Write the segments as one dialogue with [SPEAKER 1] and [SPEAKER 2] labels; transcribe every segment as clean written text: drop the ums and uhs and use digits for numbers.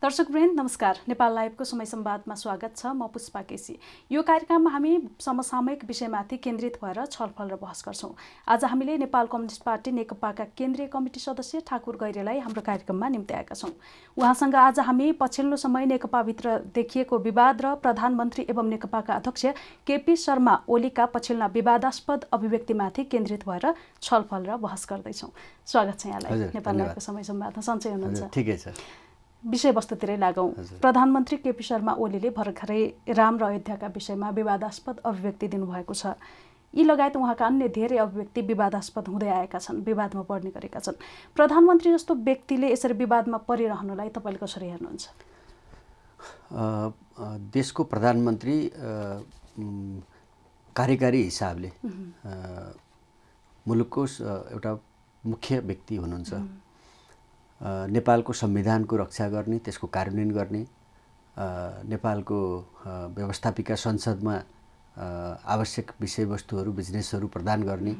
[SPEAKER 1] दर्शकवृन्द नमस्कार। नेपाल लाइभको समय संवादमा स्वागत छ। म पुष्पा केसी। यो कार्यक्रममा हामी समसामयिक विषयमाथि केन्द्रित भएर छलफल र बहस गर्छौं। आज हामीले नेपाल कम्युनिस्ट पार्टी नेकपाका केन्द्रीय कमिटी सदस्य ठाकुर गैरेलाई हाम्रो कार्यक्रममा निम्त्याएका छौं। उहाँसँग आज हामी पछिल्लो समय नेकपाभित्र देखिएको विवाद र प्रधानमन्त्री एवं नेकपाका अध्यक्ष केपी शर्मा ओलीका पछिल्ला विवादास्पद अभिव्यक्तिमाथि केन्द्रित भएर छलफल र बहस गर्दैछौं। स्वागत छ यहाँलाई नेपाल लाइभको समय संवादमा। सन्चै हुनुहुन्छ?
[SPEAKER 2] ठिकै छ।
[SPEAKER 1] विषयवस्तुतिरै लागौं। प्रधानमन्त्री केपी शर्मा ओलीले भर्खरै राम र अयोध्याका विषयमा विवादास्पद अभिव्यक्ति दिनुभएको छ। यी लगायत उहाँका अन्य धेरै अभिव्यक्ति विवादास्पद हुँदै आएका छन्, विवादमा पर्ने गरेका छन्। प्रधानमन्त्री जस्तो व्यक्तिले यसरी विवादमा परिरहनुलाई तपाईले कसरी हेर्नुहुन्छ?
[SPEAKER 2] देशको प्रधानमन्त्री कार्यकारी हिसाबले मुलुकको एउटा मुख्य व्यक्ति हुनुहुन्छ। नेपालको संविधानको रक्षा गर्ने, त्यसको कार्यान्वयन गर्ने, नेपालको व्यवस्थापिका संसदमा आवश्यक विषयवस्तुहरू बिजनेसहरू प्रदान गर्ने,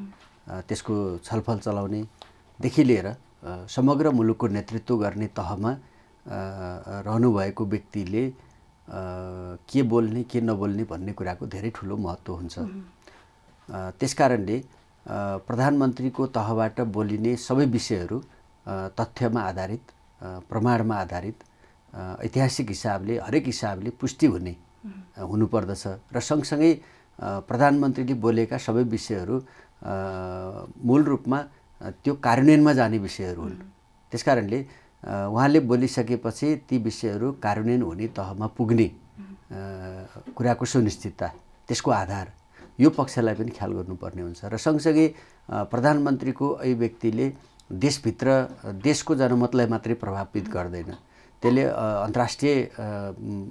[SPEAKER 2] त्यसको छलफल चलाउनेदेखि लिएर समग्र मुलुकको नेतृत्व गर्ने तहमा रहनुभएको व्यक्तिले के बोल्ने के नबोल्ने भन्ने कुराको धेरै ठुलो महत्त्व हुन्छ। त्यसकारणले प्रधानमन्त्रीको तहबाट बोलिने सबै विषयहरू तथ्यमा आधारित, प्रमाणमा आधारित, ऐतिहासिक हिसाबले हरेक हिसाबले पुष्टि हुनुपर्दछ र सँगसँगै प्रधानमन्त्रीले बोलेका सबै विषयहरू मूल रूपमा त्यो कार्यान्वयनमा जाने विषयहरू हुन्। त्यसकारणले उहाँले बोलिसकेपछि ती विषयहरू कार्यान्वयन हुने तहमा पुग्ने कुराको सुनिश्चितता, त्यसको आधार, यो पक्षलाई पनि ख्याल गर्नुपर्ने हुन्छ। र सँगसँगै प्रधानमन्त्रीको अभिव्यक्तिले देशको जनमतलाई मात्रै प्रभावित गर्दैन, त्यसले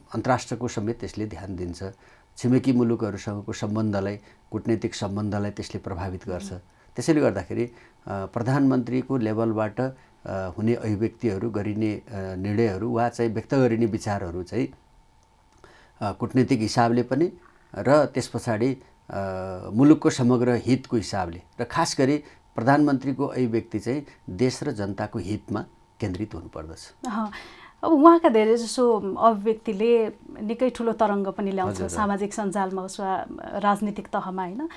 [SPEAKER 2] अन्तर्राष्ट्रको समेत त्यसले ध्यान दिन्छ। छिमेकी मुलुकहरूसँगको सम्बन्धलाई, कूटनैतिक सम्बन्धलाई त्यसले प्रभावित गर्छ। त्यसैले गर्दाखेरि प्रधानमन्त्रीको लेभलबाट हुने अभिव्यक्तिहरू, गरिने निर्णयहरू वा चाहिँ व्यक्त गरिने विचारहरू चाहिँ कूटनैतिक हिसाबले पनि र त्यस पछाडि मुलुकको समग्र हितको हिसाबले र खास गरी प्रधानमन्त्रीको अभिव्यक्ति चाहिँ देश र जनताको हितमा केन्द्रित हुनुपर्दछ।
[SPEAKER 1] अब उहाँका धेरैजसो अभिव्यक्तिले निकै ठुलो तरङ्ग पनि ल्याउँछ सामाजिक सञ्जालमा होस् वा राजनीतिक तहमा, होइन?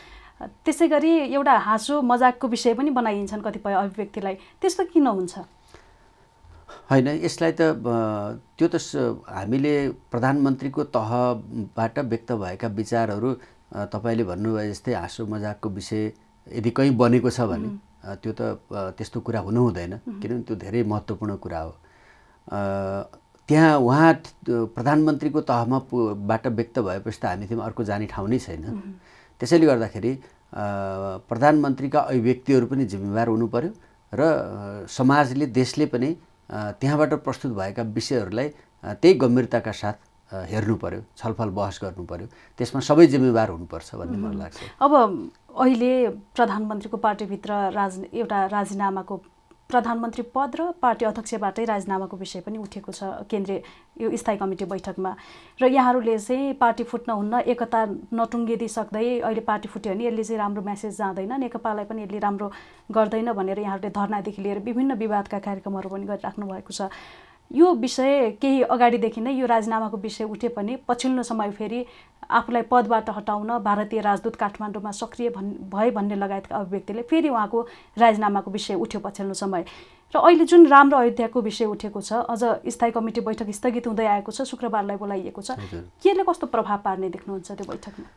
[SPEAKER 1] त्यसै गरी एउटा हाँसो मजाकको विषय पनि बनाइन्छन् कतिपय अभिव्यक्तिलाई। त्यस्तो किन हुन्छ?
[SPEAKER 2] होइन, यसलाई त त्यो त हामीले प्रधानमन्त्रीको तहबाट व्यक्त भएका विचारहरू तपाईँले भन्नुभयो जस्तै हाँसो मजाकको विषय यदि कहीँ बनेको छ भने त्यो त त्यस्तो कुरा हुनु हुँदैन, किनभने त्यो धेरै महत्त्वपूर्ण कुरा हो। त्यहाँ उहाँ प्रधानमन्त्रीको तहमाबाट व्यक्त भएपछि त हामी थियौँ, अर्को जाने ठाउँ नै छैन। त्यसैले गर्दाखेरि प्रधानमन्त्रीका अभिव्यक्तिहरू पनि जिम्मेवार हुनु पर्यो र समाजले, देशले पनि त्यहाँबाट प्रस्तुत भएका विषयहरूलाई त्यही गम्भीरताका साथ हेर्नु पर्यो, छलफल बहस गर्नु पर्यो। त्यसमा सबै जिम्मेवार हुनुपर्छ भन्ने मलाई लाग्छ।
[SPEAKER 1] अब अहिले प्रधानमन्त्रीको पार्टीभित्र एउटा राजीनामाको, प्रधानमन्त्री पद र पार्टी अध्यक्षबाटै राजीनामाको विषय पनि उठेको छ केन्द्रीय यो स्थायी कमिटी बैठकमा। र यहाँहरूले चाहिँ पार्टी फुट्न हुन्न, एकता नटुङ्गिदिसक्दै अहिले पार्टी फुट्यो भने यसले चाहिँ राम्रो म्यासेज जाँदैन, नेकपालाई पनि यसले राम्रो गर्दैन भनेर यहाँहरूले धरनादेखि लिएर विभिन्न विवादका कार्यक्रमहरू पनि गरिराख्नु भएको छ। यो विषय केही अगाडिदेखि नै यो राजीनामाको विषय उठे पनि पछिल्लो समय फेरि आफूलाई पदबाट हटाउन भारतीय राजदूत काठमाडौँमा सक्रिय भए भन्ने लगायतका अभिव्यक्तिले फेरि उहाँको राजीनामाको विषय उठ्यो पछिल्लो समय। र अहिले जुन राम र अयोध्याको विषय उठेको छ, अझ स्थायी कमिटी बैठक स्थगित हुँदै आएको छ, शुक्रबारलाई बोलाइएको छ, केले कस्तो प्रभाव पार्ने देख्नुहुन्छ त्यो बैठकमा?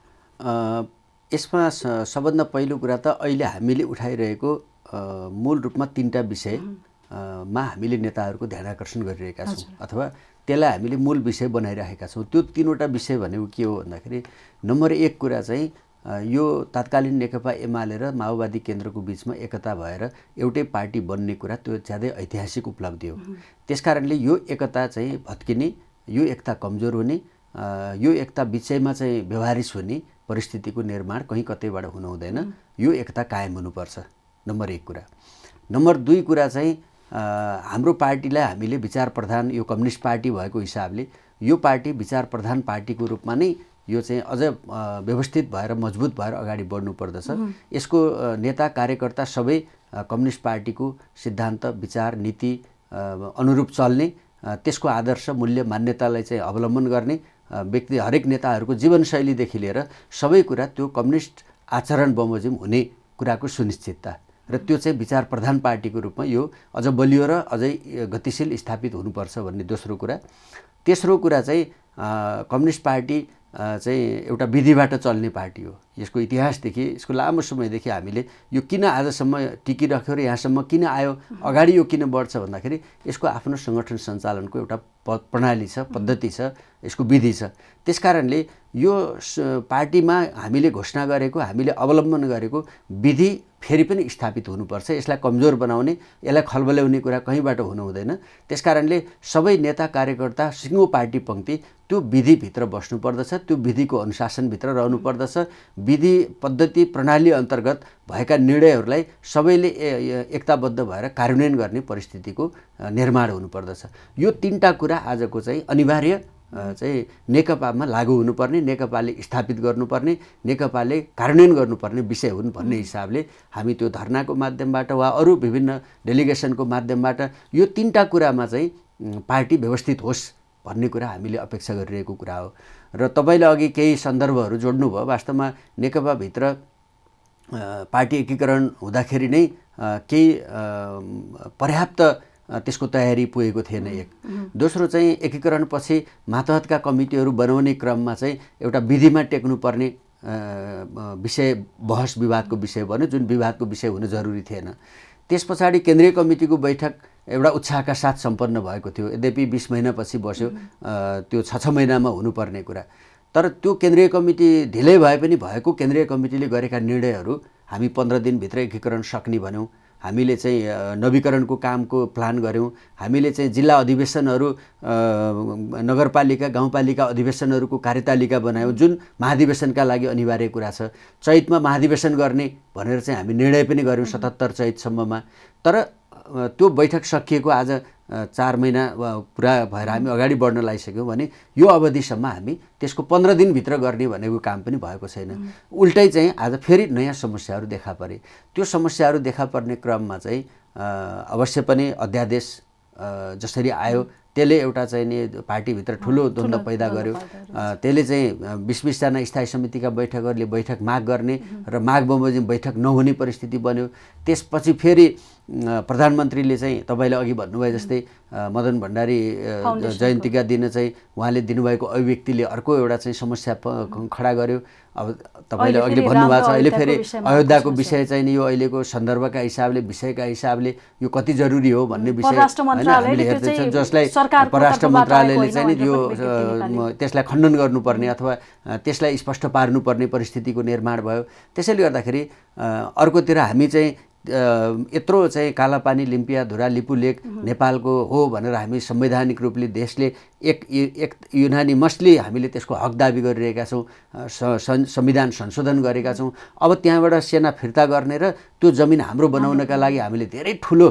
[SPEAKER 2] यसमा सबभन्दा पहिलो कुरा त अहिले हामीले उठाइरहेको मूल रूपमा 3टा विषय मा हामीले नेताहरूको ध्यान आकर्षण गरिरहेका छौँ, अथवा त्यसलाई हामीले मूल विषय बनाइरहेका छौँ। त्यो 3वटा विषय भनेको के हो भन्दाखेरि, नम्बर 1 कुरा चाहिँ यो तत्कालीन नेकपा एमाले र माओवादी केन्द्रको बिचमा एकता भएर एउटै पार्टी बन्ने कुरा, त्यो ज्यादै ऐतिहासिक उपलब्धि हो। त्यसकारणले यो एकता चाहिँ भत्किने, यो एकता कमजोर हुने, यो एकता विषयमा चाहिँ व्यवहारिस हुने परिस्थितिको निर्माण कहीँ कतैबाट हुनु हुँदैन। यो एकता कायम हुनुपर्छ, नम्बर 1 कुरा। नम्बर 2 कुरा चाहिँ हाम्रो पार्टीलाई हामीले विचार प्रधान, यो कम्युनिस्ट पार्टी भएको हिसाबले यो पार्टी विचार प्रधान पार्टीको रूपमा नै यो चाहिँ अझ व्यवस्थित भएर मजबुत भएर अगाडि बढ्नु पर्दछ। यसको नेता कार्यकर्ता सबै कम्युनिस्ट पार्टीको सिद्धान्त, विचार, नीति अनुरूप चल्ने त्यसको आदर्श मूल्य मान्यतालाई चाहिँ अवलम्बन गर्ने व्यक्ति हरेक नेताहरूको जीवनशैलीदेखि लिएर सबै कुरा त्यो कम्युनिस्ट आचरण बमोजिम हुने कुराको सुनिश्चितता र त्यो चाहिँ विचार प्रधान पार्टीको रूपमा यो अझ बलियो र अझै गतिशील स्थापित हुनुपर्छ भन्ने दोस्रो कुरा। तेस्रो कुरा चाहिँ कम्युनिस्ट पार्टी चाहिँ एउटा विधिबाट चल्ने पार्टी हो। यसको इतिहासदेखि यसको लामो समयदेखि हामीले यो किन आजसम्म टिकिरह्यो र यहाँसम्म किन आयो, अगाडि यो किन बढ्छ भन्दाखेरि यसको आफ्नो सङ्गठन सञ्चालनको एउटा प्रणाली छ, पद्धति छ, यसको विधि छ। त्यसकारणले यो पार्टीमा हामीले घोषणा गरेको, हामीले अवलम्बन गरेको विधि फेरि पनि स्थापित हुनुपर्छ। यसलाई कमजोर बनाउने, यसलाई खलबल्याउने कुरा कहीँबाट हुनु हुँदैन। त्यसकारणले सबै नेता कार्यकर्ता सिङ्गो पार्टी पङ्क्ति त्यो विधिभित्र बस्नुपर्दछ, त्यो विधिको अनुशासनभित्र रहनुपर्दछ। विधि पद्धति प्रणाली अन्तर्गत भएका निर्णयहरूलाई सबैले एकताबद्ध भएर कार्यान्वयन गर्ने परिस्थितिको निर्माण हुनुपर्दछ। यो तीनटा कुरा आजको चाहिँ अनिवार्य चाहिँ नेकपामा लागू हुनुपर्ने, नेकपाले स्थापित गर्नुपर्ने, नेकपाले कार्यान्वयन गर्नुपर्ने विषय हुन् भन्ने हिसाबले हामी त्यो धरनाको माध्यमबाट वा अरू विभिन्न डेलिगेसनको माध्यमबाट यो तीनटा कुरामा चाहिँ पार्टी व्यवस्थित होस् भन्ने कुरा हामीले अपेक्षा गरिरहेको कुरा हो। र तपाईँले अघि केही सन्दर्भहरू जोड्नुभयो। वास्तवमा नेकपाभित्र पार्टी एकीकरण हुँदाखेरि नै केही पर्याप्त त्यसको तयारी पुगेको थिएन एक। दोस्रो चाहिँ एकीकरणपछि मातहतका कमिटीहरू बनाउने क्रममा चाहिँ एउटा विधिमा टेक्नुपर्ने विषय बहस विवादको विषय बन्यो, जुन विवादको विषय हुनु जरुरी थिएन। त्यस पछाडि केन्द्रीय कमिटीको बैठक एउटा उत्साहका साथ सम्पन्न भएको थियो। यद्यपि 20 महिनापछि बस्यो, त्यो 6 महिनामा हुनुपर्ने कुरा। तर त्यो केन्द्रीय कमिटी ढिलै भए पनि भएको केन्द्रीय कमिटीले गरेका निर्णयहरू हामी 15 दिनभित्र एकीकरण सक्ने भन्यौँ। हामीले चाहिँ नवीकरणको कामको प्लान गऱ्यौँ। हामीले चाहिँ जिल्ला अधिवेशनहरू, नगरपालिका गाउँपालिका अधिवेशनहरूको कार्यतालिका बनायौँ, जुन महाधिवेशनका लागि अनिवार्य कुरा छ। चैतमा महाधिवेशन गर्ने भनेर चाहिँ हामी निर्णय पनि गऱ्यौँ 77 चैतसम्ममा। तर त्यो बैठक सकिएको आज 4 महिना पुरा भएर हामी अगाडि बढ्न लागिसक्यौँ भने यो अवधिसम्म हामी त्यसको 15 दिनभित्र गर्ने भनेको काम पनि भएको छैन। उल्टै चाहिँ आज फेरि नयाँ समस्याहरू देखा परे। त्यो समस्याहरू देखा पर्ने क्रममा चाहिँ अवश्य पनि अध्यादेश जसरी आयो त्यसले एउटा चाहिँ नि पार्टीभित्र ठुलो द्वन्द्व पैदा गर्यो। त्यसले चाहिँ 20-20 जना स्थायी समितिका बैठकहरूले बैठक माग गर्ने र माग बमोजिम बैठक नहुने परिस्थिति बन्यो। त्यसपछि फेरि प्रधानमन्त्रीले चाहिँ तपाईँले अघि भन्नुभयो जस्तै मदन भण्डारी जयन्तीका दिन चाहिँ उहाँले दिनुभएको अभिव्यक्तिले अर्को एउटा चाहिँ समस्या खडा गर्यो। अब तपाईँले अघि भन्नुभएको छ अहिले फेरि अयोध्याको विषय चाहिँ नि यो अहिलेको सन्दर्भका हिसाबले, विषयका हिसाबले यो कति जरुरी हो भन्ने विषय होइन हामीले हेर्दैछौँ, जसलाई परराष्ट्र मन्त्रालयले चाहिँ नि यो त्यसलाई खण्डन गर्नुपर्ने अथवा त्यसलाई स्पष्ट पार्नुपर्ने परिस्थितिको निर्माण भयो। त्यसैले गर्दाखेरि अर्कोतिर हामी चाहिँ यत्रो चाहिँ कालापानी, लिम्पियाधुरा, लिपुलेक नेपालको हो भनेर हामी संवैधानिक रूपले देशले एक युनानिमसली हामीले त्यसको हक दाबी गरिरहेका छौँ, संविधान संशोधन गरेका छौँ। अब त्यहाँबाट सेना फिर्ता गर्ने र त्यो जमिन हाम्रो बनाउनका लागि हामीले धेरै ठुलो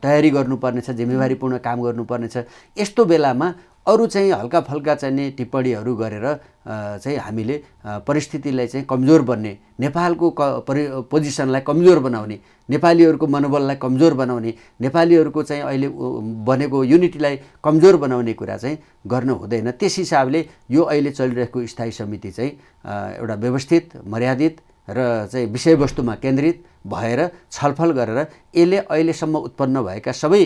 [SPEAKER 2] तयारी गर्नुपर्नेछ, जिम्मेवारीपूर्ण काम गर्नुपर्नेछ। यस्तो बेलामा अरू चाहिँ हल्का फल्का चाहिने टिप्पणीहरू गरेर चाहिँ हामीले परिस्थितिलाई चाहिँ कमजोर बन्ने, नेपालको पोजिसनलाई कमजोर बनाउने, नेपालीहरूको मनोबललाई कमजोर बनाउने, नेपालीहरूको चाहिँ अहिले बनेको युनिटीलाई कमजोर बनाउने कुरा चाहिँ गर्न हुँदैन। त्यस हिसाबले यो अहिले चलिरहेको स्थायी समिति चाहिँ एउटा व्यवस्थित, मर्यादित र चाहिँ विषयवस्तुमा केन्द्रित भएर छलफल गरेर यसले अहिलेसम्म उत्पन्न भएका सबै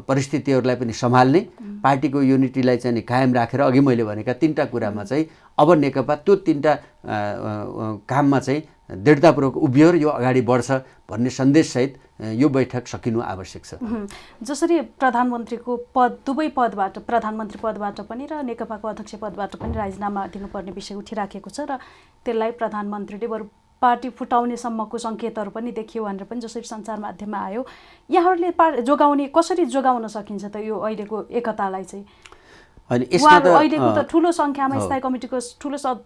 [SPEAKER 2] परिस्थितिहरूलाई पनि सम्हाल्ने, पार्टीको युनिटीलाई चाहिँ नि कायम राखेर अघि मैले भनेका तीनटा कुरामा चाहिँ अब नेकपा त्यो तीनटा काममा चाहिँ दृढतापूर्वक उभियो र यो अगाडि बढ्छ भन्ने सन्देशसहित यो बैठक सकिनु आवश्यक छ।
[SPEAKER 1] जसरी प्रधानमन्त्रीको पद, दुवै पदबाट, प्रधानमन्त्री पदबाट पनि र नेकपाको अध्यक्ष पदबाट पनि राजीनामा दिनुपर्ने विषय उठिराखेको छ र त्यसलाई प्रधानमन्त्रीले बरु पार्टी फुटाउनेसम्मको सङ्केतहरू पनि देखियो भनेर पनि जसरी सञ्चार माध्यममा आयो। यहाँहरूले कसरी जोगाउन सकिन्छ त यो अहिलेको एकतालाई चाहिँ? अहिलेको त ठुलो सङ्ख्यामा स्थायी कमिटीको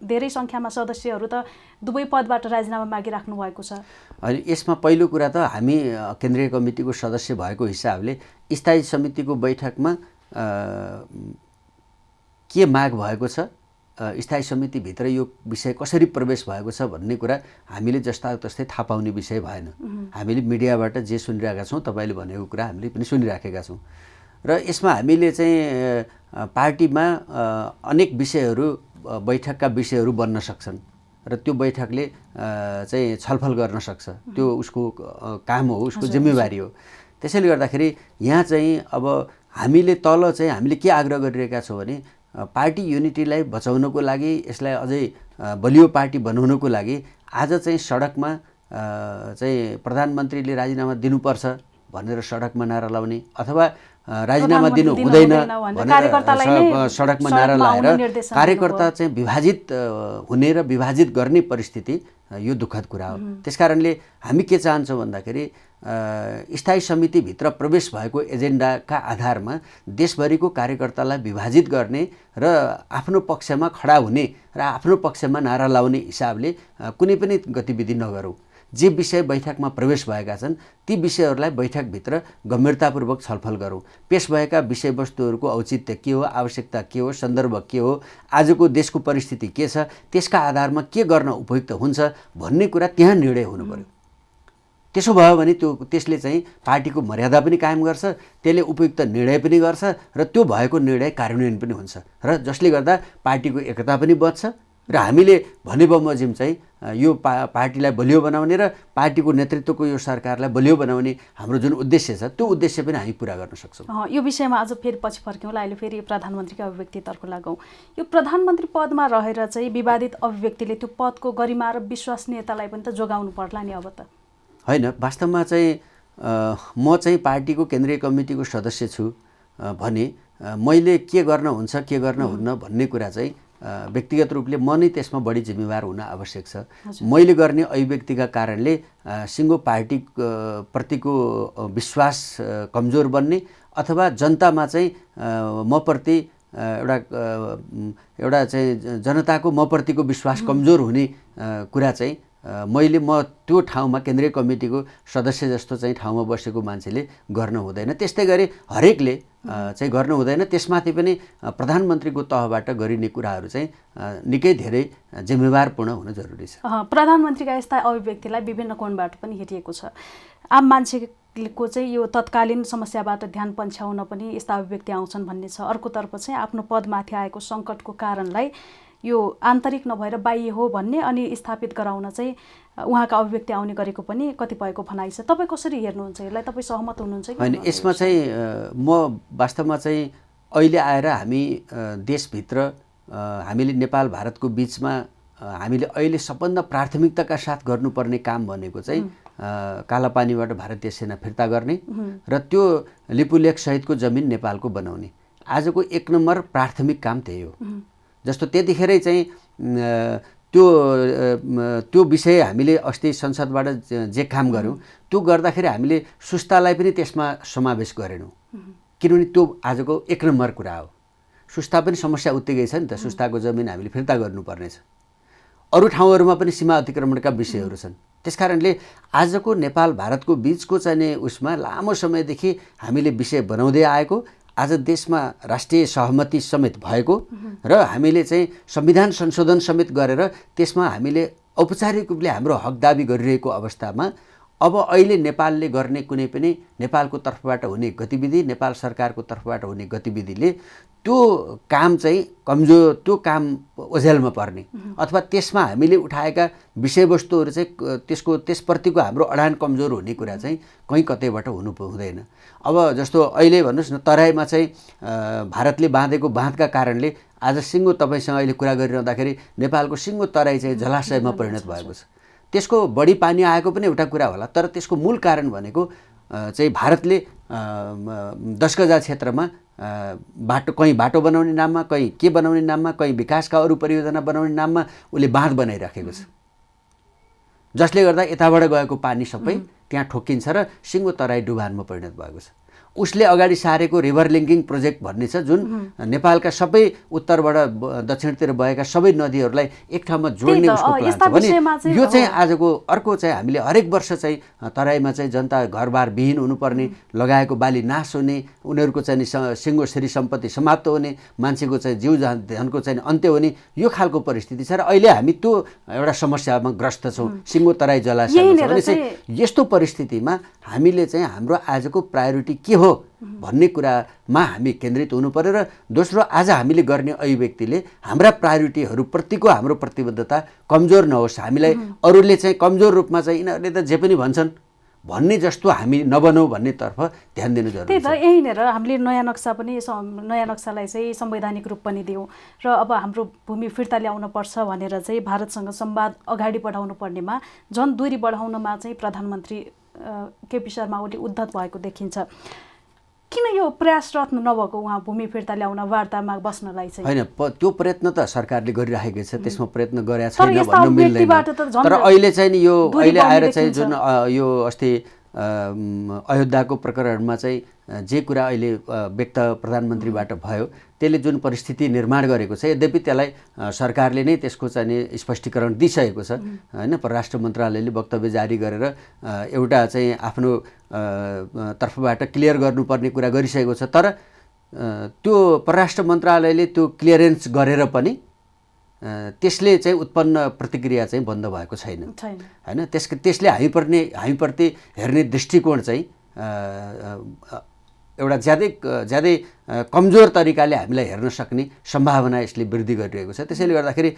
[SPEAKER 1] धेरै सङ्ख्यामा सदस्यहरू त दुवै पदबाट राजीनामा मागिराख्नु भएको छ।
[SPEAKER 2] अनि यसमा पहिलो कुरा त हामी केन्द्रीय कमिटीको सदस्य भएको हिसाबले स्थायी समितिको बैठकमा के माग भएको छ, स्थायी समितिभित्र यो विषय कसरी प्रवेश भएको छ भन्ने कुरा हामीले जस्ता तस्तै थाहा पाउने विषय भएन। हामीले मिडियाबाट जे सुनिरहेका छौँ, तपाईँले भनेको कुरा हामीले पनि सुनिराखेका छौँ। र यसमा हामीले चाहिँ पार्टीमा अनेक विषयहरू बैठकका विषयहरू बन्न सक्छन् र त्यो बैठकले चाहिँ छलफल गर्न सक्छ, त्यो उसको काम हो, उसको जिम्मेवारी हो। त्यसैले गर्दाखेरि यहाँ चाहिँ अब हामीले तल चाहिँ हामीले के आग्रह गरिरहेका छौँ भने पार्टी युनिटीलाई बचाउनको लागि, यसलाई अझै बलियो पार्टी बनाउनको लागि आज चाहिँ सडकमा चाहिँ प्रधानमन्त्रीले राजीनामा दिनुपर्छ भनेर सडकमा नारा लाउने अथवा राजीनामा दिनु हुँदैन भनेर सडकमा नारा लाएर कार्यकर्ता चाहिँ विभाजित हुने र विभाजित गर्ने परिस्थिति यो दुःखद कुरा हो। त्यसकारणले हामी के चाहन्छौँ भन्दाखेरि स्थायी समितिभित्र प्रवेश भएको एजेन्डाका आधारमा देशभरिको कार्यकर्तालाई विभाजित गर्ने र आफ्नो पक्षमा खडा हुने र आफ्नो पक्षमा नारा लाउने हिसाबले कुनै पनि गतिविधि नगरौँ। जे विषय बैठकमा प्रवेश भएका छन् ती विषयहरूलाई बैठकभित्र गम्भीरतापूर्वक छलफल गरौँ। पेश भएका विषयवस्तुहरूको औचित्य के हो, आवश्यकता के हो, सन्दर्भ के हो, आजको देशको परिस्थिति के छ, त्यसका आधारमा के गर्न उपयुक्त हुन्छ भन्ने कुरा त्यहाँ निर्णय हुनु पर्यो। त्यसो भयो भने त्यसले चाहिँ पार्टीको मर्यादा पनि कायम गर्छ, त्यसले उपयुक्त निर्णय पनि गर्छ र त्यो भएको निर्णय कार्यान्वयन पनि हुन्छ र जसले गर्दा पार्टीको एकता पनि बच्छ र हामीले भने बमोजिम चाहिँ यो पार्टीलाई बलियो बनाउने र पार्टीको नेतृत्वको यो सरकारलाई बलियो बनाउने हाम्रो जुन उद्देश्य छ त्यो उद्देश्य पनि हामी पुरा गर्न सक्छौँ।
[SPEAKER 1] यो विषयमा अझ फेरि पछि फर्क्यौँला, अहिले फेरि प्रधानमन्त्रीको अभिव्यक्तितर्फ लागौँ। यो प्रधानमन्त्री पदमा रहेर चाहिँ विवादित अभिव्यक्तिले त्यो पदको गरिमा र विश्वसनीयतालाई पनि त जोगाउनु पर्ला नि अब त?
[SPEAKER 2] होइन, वास्तवमा चाहिँ म चाहिँ पार्टीको केन्द्रीय कमिटीको सदस्य छु भने मैले के गर्न हुन्छ के गर्न हुन्न भन्ने कुरा चाहिँ व्यक्तिगत रूपले म नै त्यसमा बढी जिम्मेवार हुन आवश्यक छ। मैले गर्ने अभिव्यक्तिका कारणले सिङ्गो पार्टी प्रतिको विश्वास कमजोर बन्ने अथवा जनतामा चाहिँ मप्रति एउटा चाहिँ जनताको मप्रतिको विश्वास कमजोर हुने कुरा चाहिँ म त्यो ठाउँमा केन्द्रीय कमिटीको सदस्य जस्तो चाहिँ ठाउँमा बसेको मान्छेले गर्न हुँदैन। त्यस्तै गरी हरेकले चाहिँ गर्नु हुँदैन। त्यसमाथि पनि प्रधानमन्त्रीको तहबाट गरिने कुराहरू चाहिँ निकै धेरै जिम्मेवारपूर्ण हुन जरुरी छ।
[SPEAKER 1] प्रधानमन्त्रीका यस्ता अभिव्यक्तिलाई विभिन्न कोणबाट पनि हेरिएको छ। आम मान्छेको चाहिँ यो तत्कालीन समस्याबाट ध्यान पन्छ्याउन पनि यस्ता अभिव्यक्ति आउँछन् भन्ने छ। अर्कोतर्फ चाहिँ आफ्नो पदमाथि आएको सङ्कटको कारणलाई यो आन्तरिक नभएर बाह्य हो भन्ने अनि स्थापित गराउन चाहिँ उहाँका अभिव्यक्ति आउने गरेको पनि कतिपयको भनाइ छ। तपाईँ कसरी हेर्नुहुन्छ यसलाई? तपाईँ सहमत हुनुहुन्छ कि?
[SPEAKER 2] होइन, यसमा चाहिँ म वास्तवमा चाहिँ अहिले आएर हामी देशभित्र हामीले नेपाल भारतको बिचमा हामीले अहिले सबभन्दा प्राथमिकताका साथ गर्नुपर्ने काम भनेको चाहिँ कालापानीबाट भारतीय सेना फिर्ता गर्ने र त्यो लिपुलेख सहितको जमिन नेपालको बनाउने आजको एक नम्बर प्राथमिक काम त्यही हो। जस्तो त्यतिखेरै चाहिँ त्यो विषय हामीले अस्ति संसदबाट जे काम गऱ्यौँ त्यो गर्दाखेरि हामीले सुस्तालाई पनि त्यसमा समावेश गरेनौँ, किनभने त्यो आजको एक नम्बर कुरा हो। सुस्ता पनि समस्या उत्तिकै छ नि त, सुस्ताको जमिन हामीले फिर्ता गर्नुपर्नेछ। अरू ठाउँहरूमा पनि सीमा अतिक्रमणका विषयहरू छन्। त्यसकारणले आजको नेपाल भारतको बिचको चाहिँ उसमा लामो समयदेखि हामीले विषय बनाउँदै आएको, आज देशमा राष्ट्रिय सहमति समेत भएको र हामीले चाहिँ संविधान संशोधन समेत गरेर त्यसमा हामीले औपचारिक रूपले हाम्रो हक दाबी गरिरहेको अवस्थामा अब अहिले नेपालले गर्ने कुनै पनि नेपालको तर्फबाट हुने गतिविधि, नेपाल सरकारको तर्फबाट हुने गतिविधिले त्यो काम चाहिँ कमजोर, त्यो काम ओझेलमा पर्ने अथवा त्यसमा हामीले उठाएका विषयवस्तुहरू चाहिँ त्यसप्रतिको हाम्रो अडान कमजोर हुने कुरा चाहिँ कहीँ कतैबाट हुँदैन। अब जस्तो अहिले भन्नुहोस् न, तराईमा चाहिँ भारतले बाँधेको बाँधका कारणले आज सिङ्गो तपाईँसँग अहिले कुरा गरिरहँदाखेरि नेपालको सिङ्गो तराई चाहिँ जलाशयमा परिणत भएको छ। त्यसको बढी पानी आएको पनि एउटा कुरा होला, तर त्यसको मूल कारण भनेको चाहिँ भारतले 10 गजा क्षेत्रमा कहीँ बाटो बनाउने नाममा, कहीँ के बनाउने नाममा, कहीँ विकासका अरू परियोजना बनाउने नाममा उसले बाँध बनाइराखेको छ, जसले गर्दा यताबाट गएको पानी सबै त्यहाँ ठोक्किन्छ र सिङ्गो तराई डुबानमा परिणत भएको छ। उसले अगाडि सारेको रिभर लिङ्किङ प्रोजेक्ट भन्ने छ, जुन नेपालका सबै उत्तरबाट दक्षिणतिर बहेका सबै नदीहरूलाई एक ठाउँमा जोड्ने उसको प्लान छ भने यो चाहिँ आजको अर्को चाहिँ हामीले हरेक वर्ष चाहिँ तराईमा चाहिँ जनता घरबार विहीन हुनुपर्ने, लगाएको बाली नाश हुने, उनीहरूको चाहिँ सिङ्गो श्री सम्पत्ति समाप्त हुने, मान्छेको चाहिँ जीव धनको चाहिँ अन्त्य हुने यो खालको परिस्थिति छ र अहिले हामी त्यो एउटा समस्यामा ग्रस्त छौँ, सिङ्गो तराई जलाशय। यस्तो परिस्थितिमा हामीले चाहिँ हाम्रो आजको प्रायोरिटी के हो हो भन्ने कुरामा हामी केन्द्रित हुनु पर्यो। र दोस्रो, आज हामीले गर्ने अभिव्यक्तिले हाम्रा प्रायोरिटीहरूप्रतिको हाम्रो प्रतिबद्धता कमजोर नहोस्। हामीलाई अरूले चाहिँ कमजोर रूपमा चाहिँ यिनीहरूले त जे पनि भन्छन् भन्ने जस्तो हामी नबनौँ भन्नेतर्फ ध्यान दिनु जरुरी
[SPEAKER 1] त्यही
[SPEAKER 2] छ।
[SPEAKER 1] त यहीँनिर हामीले नयाँ नक्सालाई चाहिँ संवैधानिक रूप पनि दियौँ र अब हाम्रो भूमि फिर्ता ल्याउन पर्छ भनेर चाहिँ भारतसँग संवाद अगाडि बढाउनु पर्नेमा झन् दूरी बढाउनमा चाहिँ प्रधानमन्त्री केपी शर्मा ओली उद्धत भएको देखिन्छ। किन यो प्रयासरत नभएको उहाँ भूमि फिर्ता ल्याउन वार्तामा बस्नलाई चाहिँ?
[SPEAKER 2] होइन, त्यो प्रयत्न त सरकारले गरिराखेको छ, त्यसमा प्रयत्न गरेका छैन भन्नु मिल्दैन। तर अहिले चाहिँ नि यो अहिले आएर चाहिँ जुन यो अस्ति अयोध्याको प्रकरणमा चाहिँ जे कुरा अहिले व्यक्त प्रधानमन्त्रीबाट भयो त्यसले जुन परिस्थिति निर्माण गरेको छ, यद्यपि त्यसलाई सरकारले नै त्यसको चाहिँ स्पष्टीकरण दिइसकेको छ होइन। परराष्ट्र मन्त्रालयले वक्तव्य जारी गरेर एउटा चाहिँ आफ्नो तर्फबाट क्लियर गर्नुपर्ने कुरा गरिसकेको छ। तर त्यो परराष्ट्र मन्त्रालयले त्यो क्लियरेन्स गरेर पनि त्यसले चाहिँ उत्पन्न प्रतिक्रिया चाहिँ बन्द भएको छैन होइन। त्यसले हामीप्रति हेर्ने दृष्टिकोण चाहिँ एउटा ज्यादै कमजोर तरिकाले हामीलाई हेर्न सक्ने सम्भावना यसले वृद्धि गरिरहेको छ। त्यसैले गर्दाखेरि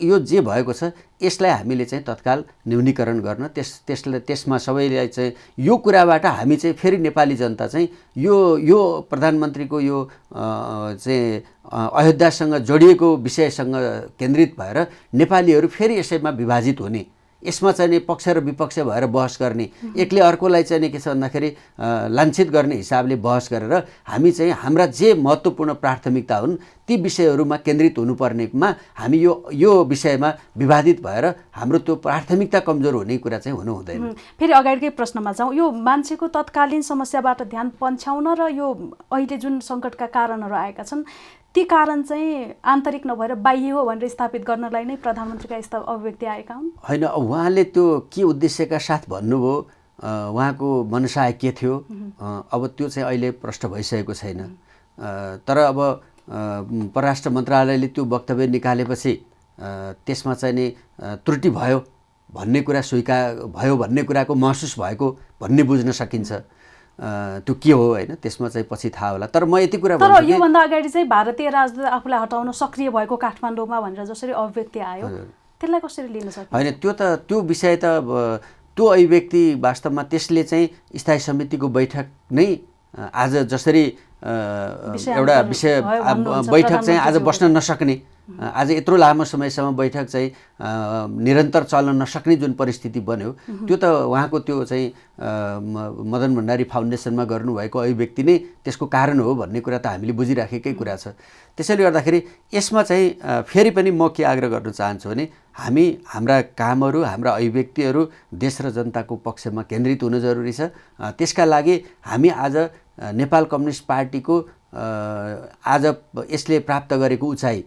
[SPEAKER 2] यो जे भएको छ यसलाई हामीले चाहिँ तत्काल न्यूनीकरण गर्न त्यसमा सबैलाई चाहिँ यो कुराबाट हामी चाहिँ फेरि नेपाली जनता चाहिँ यो प्रधानमन्त्रीको यो चाहिँ अयोध्यासँग जोडिएको विषयसँग केन्द्रित भएर नेपालीहरू फेरि यसैमा विभाजित हुने, यसमा चाहिँ नि पक्ष र विपक्ष भएर बहस गर्ने, एकले अर्कोलाई चाहिँ नि के छ भन्दाखेरि लान्छित गर्ने हिसाबले बहस गरेर हामी चाहिँ हाम्रा जे महत्त्वपूर्ण प्राथमिकता हुन् ती विषयहरूमा केन्द्रित हुनुपर्नेमा हामी यो विषयमा विवादित भएर हाम्रो त्यो प्राथमिकता कमजोर हुने कुरा चाहिँ हुनु हुँदैन।
[SPEAKER 1] फेरि अगाडिकै प्रश्नमा जाउँ, यो मान्छेको तत्कालीन समस्याबाट ध्यान पन्छाउन र यो अहिले जुन सङ्कटका कारणहरू आएका छन् ती कारण चाहिँ आन्तरिक नभएर बाह्य हो भनेर स्थापित गर्नलाई नै प्रधानमन्त्रीका यस्ता अभिव्यक्ति आएका हुन्? होइन,
[SPEAKER 2] उहाँले त्यो के उद्देश्यका साथ भन्नुभयो, उहाँको मनसाय के थियो, अब त्यो चाहिँ अहिले प्रष्ट भइसकेको छैन। तर अब परराष्ट्र मन्त्रालयले त्यो वक्तव्य निकालेपछि त्यसमा चाहिँ नि त्रुटि भयो भन्ने कुरा स्वीकार भयो भन्ने कुराको महसुस भएको भन्ने बुझ्न सकिन्छ। त्यो के हो होइन, त्यसमा चाहिँ पछि थाहा होला। तर म यति कुरा भन्छु
[SPEAKER 1] कि योभन्दा अगाडि चाहिँ भारतीय राजदूत आफूलाई हटाउन सक्रिय भएको काठमाडौँमा भनेर जसरी अभिव्यक्ति आयो त्यसलाई कसरी लिन सकिन्छ? होइन,
[SPEAKER 2] त्यो विषय त त्यो अभिव्यक्ति वास्तवमा त्यसले चाहिँ स्थायी समितिको बैठक नै आज जसरी एउटा विषय बैठक चाहिँ आज बस्न नसक्ने, आज यत्रो लामो समयसम्म बैठक चाहिँ निरन्तर चल्न नसक्ने जुन परिस्थिति बन्यो त्यो त उहाँको त्यो चाहिँ मदन भण्डारी फाउन्डेसनमा गर्नुभएको अभिव्यक्ति नै त्यसको कारण हो भन्ने कुरा त हामीले बुझिराखेकै कुरा छ। त्यसैले गर्दाखेरि यसमा चाहिँ फेरि पनि म के आग्रह गर्न चाहन्छु भने हामी हाम्रा कामहरू हाम्रा अभिव्यक्तिहरू देश र जनताको पक्षमा केन्द्रित हुन जरुरी छ। त्यसका लागि हामी आज नेपाल कम्युनिस्ट पार्टीको आज यसले प्राप्त गरेको उचाइ,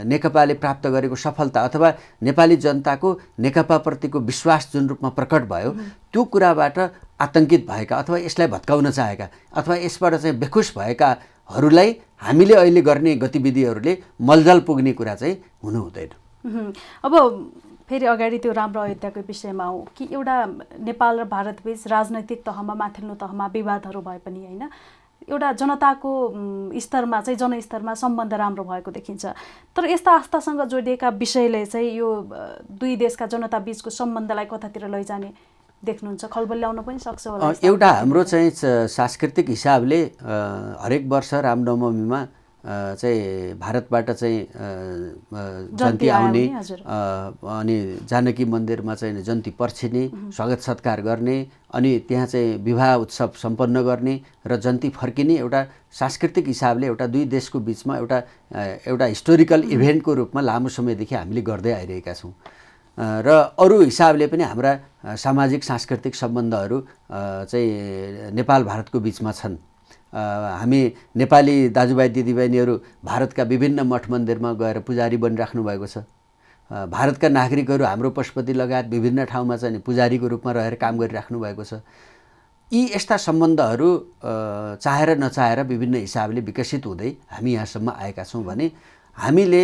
[SPEAKER 2] नेकपाले प्राप्त गरेको सफलता अथवा नेपाली जनताको नेकपाप्रतिको विश्वास जुन रूपमा प्रकट भयो त्यो कुराबाट आतंकित भएका अथवा यसलाई भत्काउन चाहेका अथवा यसबाट चाहिँ बेखुस भएकाहरूलाई हामीले अहिले गर्ने गतिविधिहरूले मलजल पुग्ने कुरा चाहिँ हुनु हुँदैन।
[SPEAKER 1] अब फेरि अगाडि त्यो राम्रो अयोध्याको विषयमा हो कि एउटा नेपाल र भारतबीच राजनैतिक तहमा माथिल्लो तहमा विवादहरू भए पनि होइन एउटा जनताको स्तरमा चाहिँ जनस्तरमा सम्बन्ध राम्रो भएको देखिन्छ। तर यस्ता आस्थासँग जोडिएका विषयले चाहिँ यो दुई देशका जनता बीचको सम्बन्धलाई कतातिर लैजाने देख्नुहुन्छ? खलबल ल्याउन पनि सक्छ होला?
[SPEAKER 2] एउटा हाम्रो चाहिँ सांस्कृतिक हिसाबले हरेक वर्ष रामनवमीमा चाहिँ भारतबाट चाहिँ जन्ती आउने अनि जानकी मन्दिरमा चाहिँ जन्ती पर्छिने, स्वागत सत्कार गर्ने अनि त्यहाँ चाहिँ विवाह उत्सव सम्पन्न गर्ने र जन्ती फर्किने एउटा सांस्कृतिक हिसाबले एउटा दुई देशको बिचमा एउटा हिस्टोरिकल इभेन्टको रूपमा लामो समयदेखि हामीले गर्दै आइरहेका छौँ। र अरू हिसाबले पनि हाम्रा सामाजिक सांस्कृतिक सम्बन्धहरू चाहिँ नेपाल भारतको बिचमा छन्। हामी नेपाली दाजुभाइ दिदीबहिनीहरू भारतका विभिन्न मठ मन्दिरमा गएर पुजारी बनिराख्नु भएको छ। भारतका नागरिकहरू हाम्रो पशुपति लगायत विभिन्न ठाउँमा चाहिँ पुजारीको रूपमा रहेर काम गरिराख्नु भएको छ। यी यस्ता सम्बन्धहरू चाहेर नचाहेर विभिन्न हिसाबले विकसित हुँदै हामी यहाँसम्म आएका छौँ भने हामीले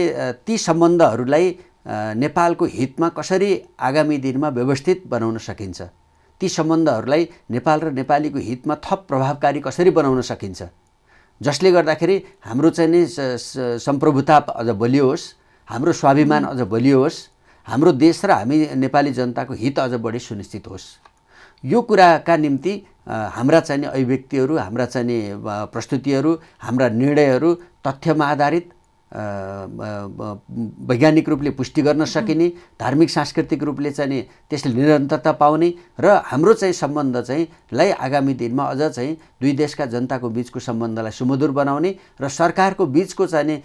[SPEAKER 2] ती सम्बन्धहरूलाई नेपालको हितमा कसरी आगामी दिनमा व्यवस्थित बनाउन सकिन्छ ती सम्बन्धहरूलाई नेपाल र नेपालीको हितमा थप प्रभावकारी कसरी बनाउन सकिन्छ, जसले गर्दाखेरि हाम्रो चाहिँ नि सम्प्रभुता अझ बलियो होस्, हाम्रो स्वाभिमान अझ बलियो होस्, हाम्रो देश र हामी नेपाली जनताको हित अझ बढी सुनिश्चित होस्। यो कुराका निम्ति हाम्रा चाहिँ अभिव्यक्तिहरू, हाम्रा चाहिँ प्रस्तुतिहरू, हाम्रा निर्णयहरू तथ्यमा आधारित, वैज्ञानिक रूपले पुष्टि गर्न सकिने, धार्मिक सांस्कृतिक रूपले चाहिँ त्यसले निरन्तरता पाउने र हाम्रो चाहिँ सम्बन्ध चाहिँ लाई आगामी दिनमा अझ चाहिँ दुई देशका जनताको बीचको सम्बन्धलाई सुमधुर बनाउने र सरकारको बीचको चाहिँ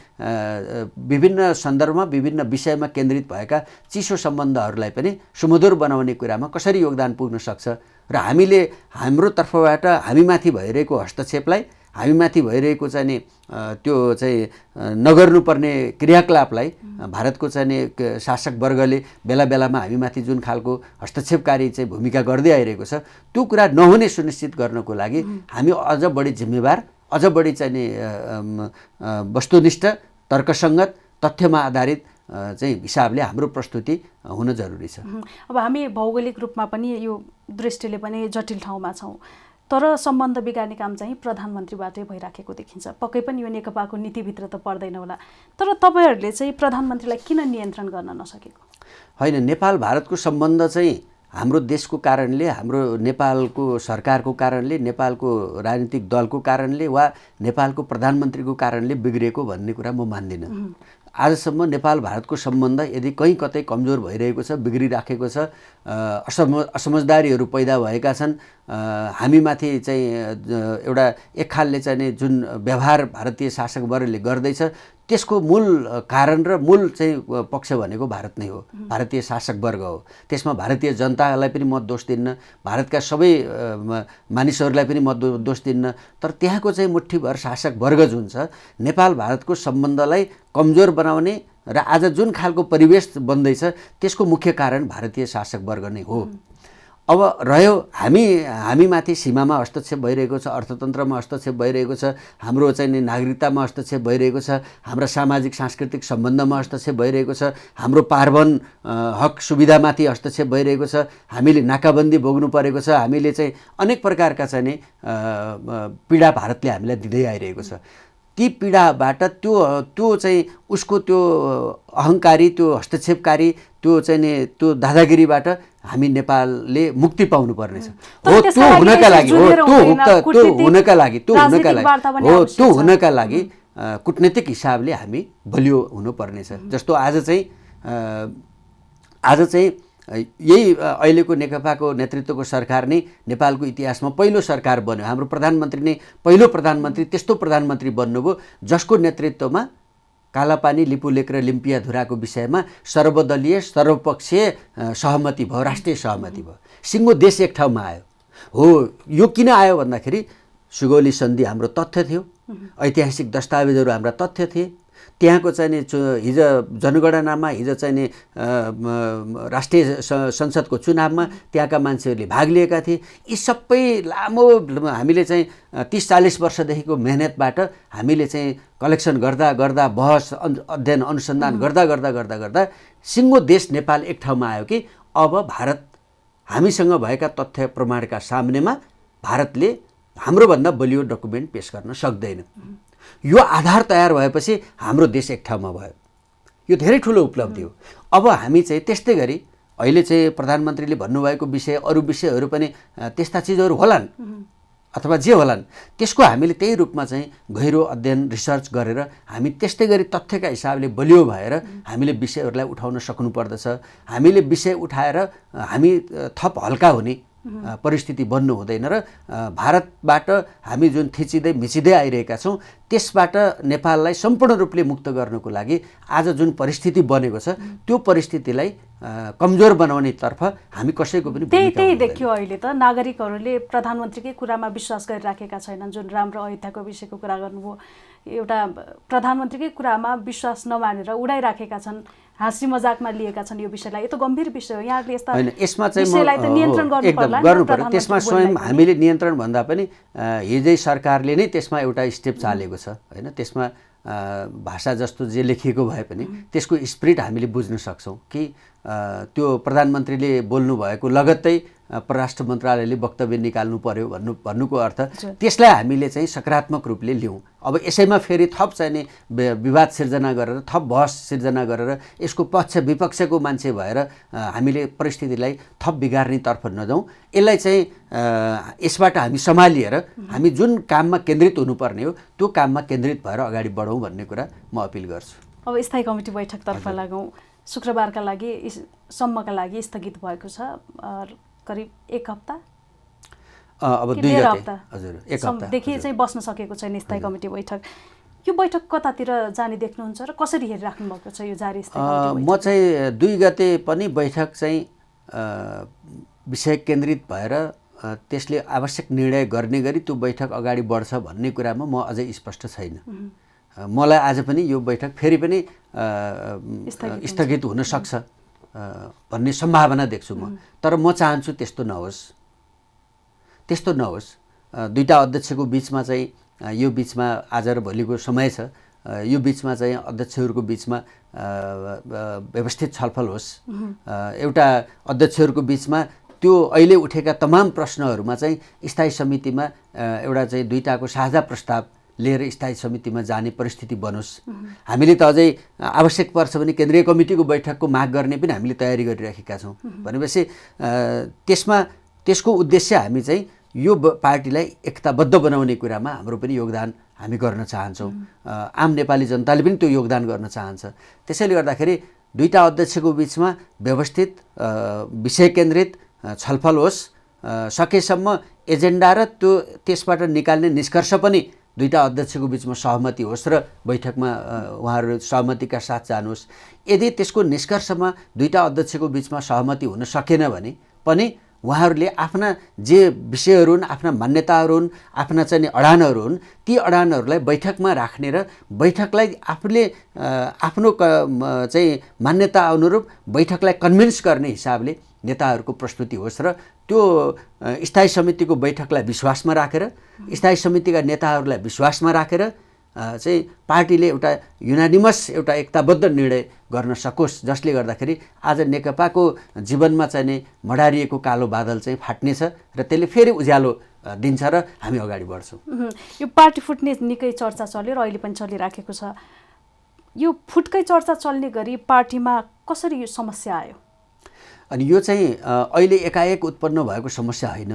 [SPEAKER 2] विभिन्न सन्दर्भमा विभिन्न विषयमा केन्द्रित भएका चिसो सम्बन्धहरूलाई पनि सुमधुर बनाउने कुरामा कसरी योगदान पुग्न सक्छ र हामीले हाम्रो तर्फबाट हामीमाथि भइरहेको हस्तक्षेपलाई, हामीमाथि भइरहेको चाहिँ त्यो चाहिँ नगर्नुपर्ने क्रियाकलापलाई भारतको चाहिँ शासक वर्गले बेला बेलामा हामीमाथि जुन खालको हस्तक्षेपकारी चाहिँ भूमिका गर्दै आइरहेको छ, त्यो कुरा नहुने सुनिश्चित गर्नको लागि हामी अझ बढी जिम्मेवार, अझ बढी चाहिँ वस्तुनिष्ठ, तर्कसङ्गत, तथ्यमा आधारित चाहिँ हिसाबले हाम्रो प्रस्तुति हुन जरुरी छ।
[SPEAKER 1] अब हामी भौगोलिक रूपमा पनि यो दृष्टिले पनि जटिल ठाउँमा छौँ, तर सम्बन्ध बिगार्ने काम चाहिँ प्रधानमन्त्रीबाटै भइराखेको देखिन्छ। पक्कै पनि यो नेकपाको नीतिभित्र त पर्दैन होला, तर तपाईँहरूले चाहिँ प्रधानमन्त्रीलाई किन नियन्त्रण गर्न नसकेको?
[SPEAKER 2] होइन, नेपाल भारतको सम्बन्ध चाहिँ हाम्रो देशको कारणले, हाम्रो नेपालको सरकारको कारणले, नेपालको राजनीतिक दलको कारणले वा नेपालको प्रधानमन्त्रीको कारणले बिग्रिएको भन्ने कुरा म मान्दिनँ। आजसम्म नेपाल भारतको सम्बन्ध यदि कहीँ कतै कमजोर भइरहेको छ, बिग्रिराखेको छ, असमझदारीहरू पैदा भएका छन्, हामीमाथि चाहिँ एउटा एक खालले चाहिँ जुन व्यवहार भारतीय शासक वर्गले गर्दैछ त्यसको मूल कारण र मूल चाहिँ पक्ष भनेको भारत नै हो, भारतीय शासक वर्ग हो। त्यसमा भारतीय जनतालाई पनि म दोष दिन्न, भारतका सबै मानिसहरूलाई पनि म दोष दिन्न, तर त्यहाँको चाहिँ मुठ्ठीभर शासक वर्ग जुन छ नेपाल भारतको सम्बन्धलाई कमजोर बनाउने र आज जुन खालको परिवेश बन्दैछ त्यसको मुख्य कारण भारतीय शासक वर्ग नै हो। अब रह्यो हामीमाथि सीमामा हस्तक्षेप भइरहेको छ, अर्थतन्त्रमा हस्तक्षेप भइरहेको छ, हाम्रो चाहिँ नागरिकतामा हस्तक्षेप भइरहेको छ, हाम्रा सामाजिक सांस्कृतिक सम्बन्धमा हस्तक्षेप भइरहेको छ, हाम्रो पार्वन हक सुविधामाथि हस्तक्षेप भइरहेको छ, हामीले नाकाबन्दी भोग्नु परेको छ, हामीले चाहिँ अनेक प्रकारका चाहिँ पीडा भारतले हामीलाई दिँदै आइरहेको छ। ती पीडाबाट त्यो चाहिँ उसको त्यो अहङ्कारी, त्यो हस्तक्षेपकारी, त्यो चाहिँ त्यो दादागिरीबाट हामी नेपालले मुक्ति पाउनु पर्नेछ। हो, त्यो हुनका लागि कूटनीतिक हिसाबले हामी बलियो हुनुपर्नेछ। जस्तो आज चाहिँ यही अहिलेको नेकपाको नेतृत्वको सरकार नै नेपालको इतिहासमा पहिलो सरकार बन्यो। हाम्रो प्रधानमन्त्री नै पहिलो प्रधानमन्त्री, त्यस्तो प्रधानमन्त्री बन्नुभयो जसको नेतृत्वमा कालापानी, लिपुलेक र लिम्पियाधुराको विषयमा सर्वदलीय सर्वपक्षीय सहमति भयो, राष्ट्रिय सहमति भयो। सिङ्गो देश एक ठाउँमा आयो। हो, यो किन आयो भन्दाखेरि सुगौली सन्धि हाम्रो तथ्य थियो, ऐतिहासिक दस्तावेजहरू हाम्रा तथ्य थिए, त्यहाँको चाहिँ हिजो जनगणनामा, हिजो चाहिँ राष्ट्रिय संसदको चुनावमा त्यहाँका मान्छेहरूले भाग लिएका थिए। यी सबै लामो हामीले चाहिँ 30-40 वर्षदेखिको मेहनतबाट हामीले चाहिँ कलेक्सन गर्दा गर्दा, बहस अध्ययन अनुसन्धान गर्दा सिङ्गो देश नेपाल एक ठाउँमा आयो कि अब भारत हामीसँग भएका तथ्य प्रमाणका सामनेमा भारतले हाम्रोभन्दा बलियो डकुमेन्ट पेश गर्न सक्दैन। यो आधार तयार भएपछि हाम्रो देश एक ठाउँमा भयो। यो धेरै ठुलो उपलब्धि हो। अब हामी चाहिँ त्यस्तै गरी अहिले चाहिँ प्रधानमन्त्रीले भन्नुभएको विषय, अरू विषयहरू पनि त्यस्ता चिजहरू होलान् अथवा जे होलान्, त्यसको हामीले त्यही रूपमा चाहिँ गहिरो अध्ययन, रिसर्च गरेर हामी त्यस्तै गरी तथ्यका हिसाबले बलियो भएर हामीले विषयहरूलाई उठाउन सक्नुपर्दछ। हामीले विषय उठाएर हामी थप हल्का हुने परिस्थिति बन्नु हुँदैन र भारतबाट हामी जुन थिचिँदै मिचिँदै आइरहेका छौँ त्यसबाट नेपाललाई सम्पूर्ण रूपले मुक्त गर्नको लागि आज जुन परिस्थिति बनेको छ त्यो परिस्थितिलाई कमजोर बनाउनेतर्फ हामी कसैको पनि
[SPEAKER 1] त्यही देखियो। अहिले त नागरिकहरूले प्रधानमन्त्रीकै कुरामा विश्वास गरिराखेका छैनन्। जुन राम्रो अयोध्याको विषयको कुरा गर्नुभयो, एउटा प्रधानमन्त्रीकै कुरामा विश्वास नमानेर उडाइराखेका छन्, हाँसी मजाकमा लिएका छन् यो विषयलाई। यो त गम्भीर विषय हो। यहाँले यस्ता विषयलाई त नियन्त्रण गर्नुपर्ला।
[SPEAKER 2] त्यसमा स्वयं हामीले नियन्त्रण भन्दा पनि हिजै सरकारले नै त्यसमा एउटा स्टेप चालेको छ हैन। त्यसमा भाषा जस्तो जे लेखिएको भए पनि त्यसको स्पिरिट हामीले बुझ्न सक्छौँ कि त्यो प्रधानमन्त्रीले बोल्नु भएको लगत्तै परराष्ट्र मन्त्रालयले वक्तव्य निकाल्नु पर्यो भन्नुको अर्थ त्यसलाई हामीले चाहिँ सकारात्मक रूपले लियौँ। अब यसैमा फेरि थप चाहिने विवाद सिर्जना गरेर थप बहस सिर्जना गरेर यसको पक्ष विपक्षको मान्छे भएर हामीले परिस्थितिलाई थप बिगार्नेतर्फ नजाउँ। यसलाई चाहिँ यसबाट हामी सम्हालिएर हामी जुन काममा केन्द्रित हुनुपर्ने हो त्यो काममा केन्द्रित भएर अगाडि बढौँ भन्ने कुरा म अपिल गर्छु।
[SPEAKER 1] अब स्थायी कमिटी बैठकतर्फ लागौँ। शुक्रबारका लागि सम्मका लागि स्थगित भएको छ, करिब 1 हप्ता
[SPEAKER 2] अब 2 गते हजुर 1
[SPEAKER 1] हप्तादेखि चाहिँ बस्न सकेको छैन स्थायी कमिटी बैठक। यो बैठक कतातिर जाने देख्नुहुन्छ र कसरी हेरिराख्नु भएको छ यो जारी स्थायी कमिटी?
[SPEAKER 2] म चाहिँ 2 गते पनि बैठक चाहिँ विषय केन्द्रित भएर त्यसले आवश्यक निर्णय गर्ने गरी त्यो बैठक अगाडि बढ्छ भन्ने कुरामा म अझै स्पष्ट छैन। मलाई आज पनि यो बैठक फेरि पनि स्थगित हुन सक्छ भन्ने सम्भावना देख्छु म। तर म चाहन्छु त्यस्तो नहोस्। दुईटा अध्यक्षको बिचमा चाहिँ यो बिचमा आज र भोलिको समय छ, यो बिचमा चाहिँ अध्यक्षहरूको बिचमा व्यवस्थित छलफल होस्। एउटा अध्यक्षहरूको बिचमा त्यो अहिले उठेका तमाम प्रश्नहरूमा चाहिँ स्थायी समितिमा एउटा चाहिँ दुईटाको साझा प्रस्ताव लिएर स्थायी समितिमा जाने परिस्थिति बनोस्। हामीले त अझै आवश्यक पर्छ भने केन्द्रीय कमिटीको बैठकको माग गर्ने पनि हामीले तयारी गरिराखेका छौँ। भनेपछि त्यसको उद्देश्य हामी चाहिँ यो पार्टीलाई एकताबद्ध बनाउने कुरामा हाम्रो पनि योगदान हामी गर्न चाहन्छौँ। आम नेपाली जनताले पनि त्यो योगदान गर्न चाहन्छ। त्यसैले गर्दाखेरि दुईटा अध्यक्षको बिचमा व्यवस्थित विषय केन्द्रित छलफल होस्। सकेसम्म एजेन्डा र त्यसबाट निकाल्ने निष्कर्ष पनि दुईटा अध्यक्षको बिचमा सहमति होस् र बैठकमा उहाँहरू सहमतिका साथ जानुहोस्। यदि त्यसको निष्कर्षमा दुईटा अध्यक्षको बिचमा सहमति हुन सकेन भने पनि उहाँहरूले आफ्ना जे विषयहरू हुन्, आफ्ना मान्यताहरू हुन्, आफ्ना चाहिँ अडानहरू हुन्, ती अडानहरूलाई बैठकमा राख्ने र बैठकलाई आफूले आफ्नो चाहिँ मान्यता अनुरूप बैठकलाई कन्भिन्स गर्ने हिसाबले नेताहरूको प्रस्तुति होस् र त्यो स्थायी समितिको बैठकलाई विश्वासमा राखेर, स्थायी समितिका नेताहरूलाई विश्वासमा राखेर चाहिँ पार्टीले एउटा युनानिमस एउटा एकताबद्ध निर्णय गर्न सकोस्, जसले गर्दाखेरि आज नेकपाको जीवनमा चाहिँ मडारिएको कालो बादल चाहिँ फाट्नेछ र त्यसले फेरि उज्यालो दिन्छ र हामी अगाडि बढ्छौँ।
[SPEAKER 1] यो पार्टी फुट्ने निकै चर्चा चल्यो र अहिले पनि चलिराखेको छ। यो फुटकै चर्चा चल्ने गरी पार्टीमा कसरी यो समस्या आयो?
[SPEAKER 2] अनि यो चाहिँ अहिले एकाएक उत्पन्न भएको समस्या होइन।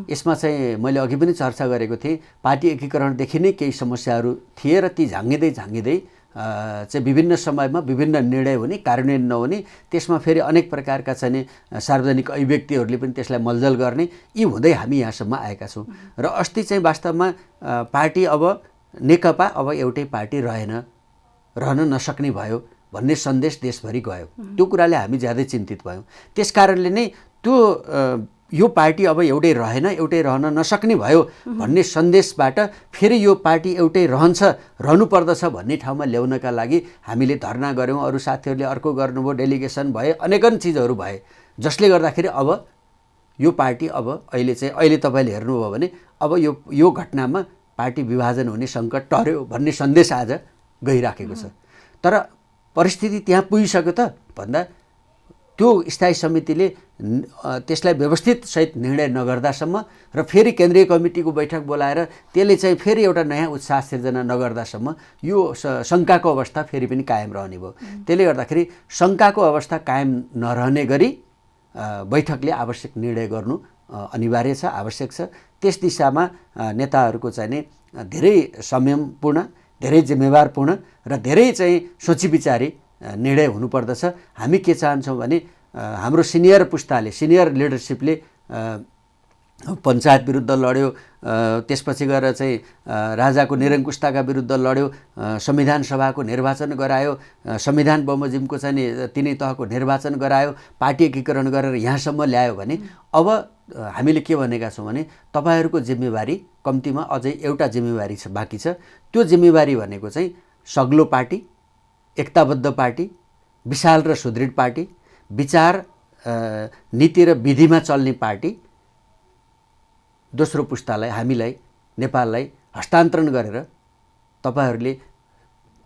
[SPEAKER 2] यसमा चाहिँ मैले अघि पनि चर्चा गरेको थिएँ, पार्टी एकीकरणदेखि नै केही समस्याहरू थिए र ती झाँगिँदै चाहिँ विभिन्न समयमा विभिन्न निर्णय हुने, कार्यान्वयन नहुने, त्यसमा फेरि अनेक प्रकारका चाहिँ सार्वजनिक अभिव्यक्तिहरूले पनि त्यसलाई मलजल गर्ने, यी हुँदै हामी यहाँसम्म आएका छौँ। र अस्ति चाहिँ वास्तवमा पार्टी अब नेकपा अब एउटै पार्टी रहन नसक्ने भयो भन्ने सन्देश देशभरि गयो। त्यो कुराले हामी ज्यादै चिन्तित भयौँ। त्यसकारणले नै त्यो यो पार्टी अब एउटै रहन नसक्ने भयो भन्ने सन्देशबाट फेरि यो पार्टी एउटै रहनुपर्दछ भन्ने ठाउँमा ल्याउनका लागि हामीले धरना गऱ्यौँ। अरू साथीहरूले अर्को गर्नुभयो, डेलिगेसन भए, अनेकन चिजहरू भए, जसले गर्दाखेरि अब यो पार्टी अहिले तपाईँले हेर्नुभयो भने अब यो घटनामा पार्टी विभाजन हुने सङ्कट टर्यो भन्ने सन्देश आज गइराखेको छ। तर परिस्थिति त्यहाँ पुगिसक्यो त भन्दा त्यो स्थायी समितिले त्यसलाई व्यवस्थित सहित निर्णय नगर्दासम्म र फेरि केन्द्रीय कमिटीको बैठक बोलाएर त्यसले चाहिँ फेरि एउटा नयाँ उत्साह सिर्जना नगर्दासम्म यो शङ्काको अवस्था फेरि पनि कायम रहने भयो। त्यसले गर्दाखेरि शङ्काको अवस्था कायम नरहने गरी बैठकले आवश्यक निर्णय गर्नु अनिवार्य छ, आवश्यक छ। त्यस दिशामा नेताहरूको चाहिँ धेरै संयमपूर्ण, धेरै जिम्मेवारपूर्ण र धेरै चाहिँ सोची विचारी निर्णय हुनुपर्दछ। हामी के चाहन्छौँ भने हाम्रो सिनियर पुस्ताले, सिनियर लिडरसिपले पञ्चायत विरुद्ध लड्यो, त्यसपछि गएर चाहिँ राजाको निरङ्कुशताका विरुद्ध लड्यो, संविधान सभाको निर्वाचन गरायो, संविधान बमोजिमको चाहिँ तिनै तहको निर्वाचन गरायो, पार्टी एकीकरण गरेर यहाँसम्म ल्यायो भने अब हामीले के भनेका छौँ भने तपाईँहरूको जिम्मेवारी कम्तीमा अझै एउटा जिम्मेवारी बाँकी छ। त्यो जिम्मेवारी भनेको चाहिँ सग्लो पार्टी, एकताबद्ध पार्टी, विशाल र सुदृढ पार्टी, विचार नीति र विधिमा चल्ने पार्टी दोस्रो पुस्तालाई, हामीलाई, नेपाललाई हस्तान्तरण गरेर तपाईँहरूले